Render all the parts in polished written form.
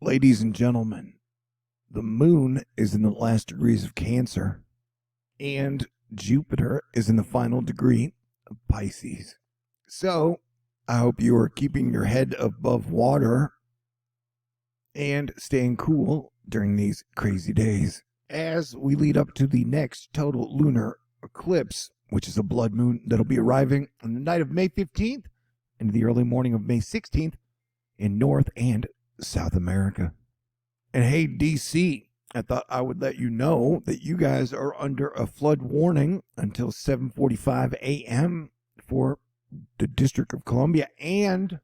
Ladies and gentlemen, the moon is in the last degrees of Cancer, and Jupiter is in the final degree of Pisces. So, I hope you are keeping your head above water and staying cool during these crazy days as we lead up to the next total lunar eclipse, which is a blood moon that'll be arriving on the night of May 15th into the early morning of May 16th in North and South America. And hey, DC, I thought I would let you know that you guys are under a flood warning until 7:45 a.m. for the District of Columbia and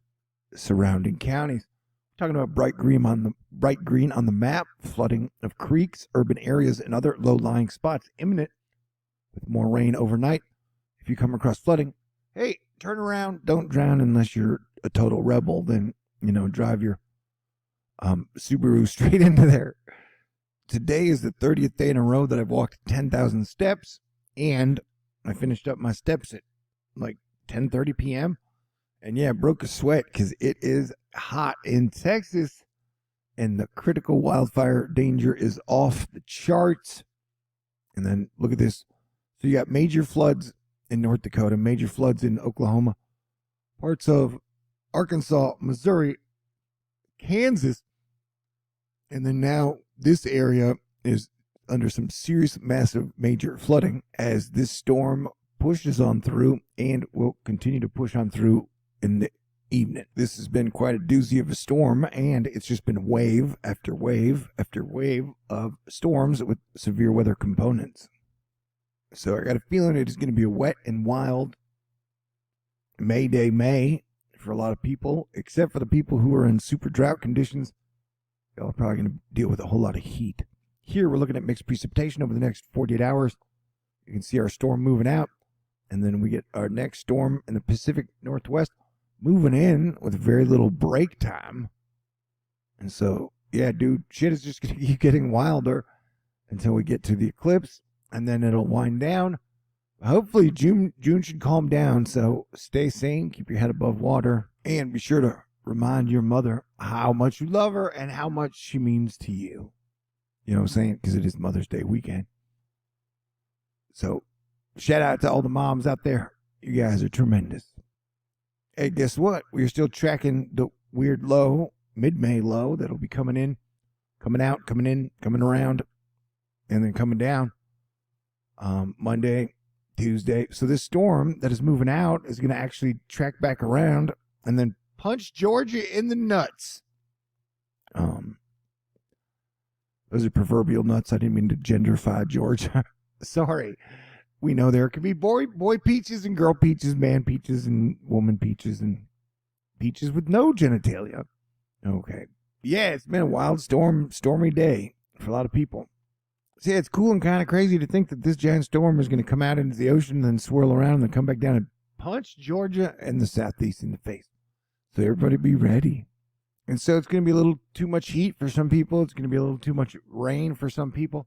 surrounding counties. We're talking about bright green on the map, flooding of creeks, urban areas, and other low-lying spots imminent with more rain overnight. If you come across flooding, hey, turn around, don't drown unless you're a total rebel, then, drive your Subaru straight into there. Today is the 30th day in a row that I've walked 10,000 steps, and I finished up my steps at like 10:30 p.m. And yeah, I broke a sweat because it is hot in Texas, and the critical wildfire danger is off the charts. And then look at this. So you got major floods in North Dakota, major floods in Oklahoma, parts of Arkansas, Missouri, Kansas. And then now this area is under some serious, massive, major flooding as this storm pushes on through and will continue to push on through in the evening. This has been quite a doozy of a storm, and it's just been wave after wave after wave of storms with severe weather components. So I got a feeling it is going to be a wet and wild May Day May for a lot of people, except for the people who are in super drought conditions. Y'all are probably going to deal with a whole lot of heat. Here we're looking at mixed precipitation over the next 48 hours. You can see our storm moving out, and then we get our next storm in the Pacific Northwest moving in with very little break time. And so, yeah, dude, shit is just going to keep getting wilder until we get to the eclipse, and then it'll wind down. Hopefully June should calm down, so stay sane, keep your head above water, and be sure to remind your mother how much you love her and how much she means to you. You know what I'm saying? Because it is Mother's Day weekend. So, shout out to all the moms out there. You guys are tremendous. Hey, guess what? We're still tracking the weird low, mid-May low that'll be coming in, coming out, coming in, coming around, and then coming down Monday, Tuesday. So this storm that is moving out is going to actually track back around and then punch Georgia in the nuts. Those are proverbial nuts. I didn't mean to genderify Georgia. Sorry. We know there could be boy peaches and girl peaches, man peaches and woman peaches, and peaches with no genitalia. Okay. Yeah, it's been a wild stormy day for a lot of people. See, it's cool and kind of crazy to think that this giant storm is going to come out into the ocean, then swirl around, and then come back down and punch Georgia and the Southeast in the face. So everybody be ready. And so it's going to be a little too much heat for some people. It's going to be a little too much rain for some people.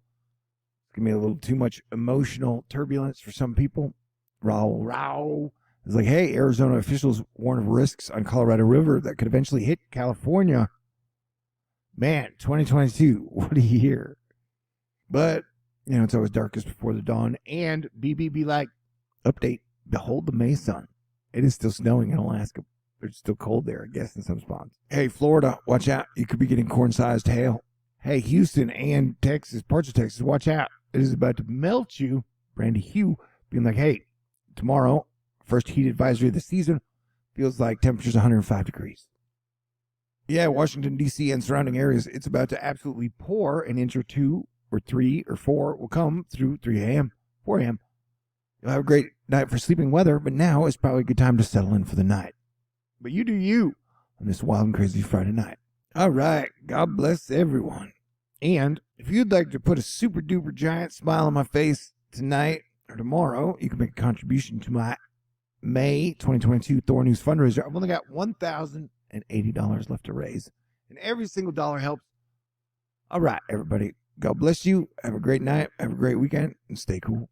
It's going to be a little too much emotional turbulence for some people. Row. It's like, hey, Arizona officials warn of risks on Colorado River that could eventually hit California. Man, 2022, what a year. But, it's always darkest before the dawn. And BB be like, update, behold the May sun. It is still snowing in Alaska. It's still cold there, I guess, in some spots. Hey, Florida, watch out. You could be getting corn-sized hail. Hey, Houston and Texas, parts of Texas, watch out. It is about to melt you. Brandy Hugh being like, hey, tomorrow, first heat advisory of the season, feels like temperature's 105 degrees. Yeah, Washington, D.C. and surrounding areas, it's about to absolutely pour. An inch or 2 or 3 or 4 will come through 3 a.m., 4 a.m. You'll have a great night for sleeping weather, but now is probably a good time to settle in for the night. But you do you on this wild and crazy Friday night. All right. God bless everyone. And if you'd like to put a super duper giant smile on my face tonight or tomorrow, you can make a contribution to my May 2022 THORnews fundraiser. I've only got $1,080 left to raise, and every single dollar helps. All right, everybody. God bless you. Have a great night. Have a great weekend, and stay cool.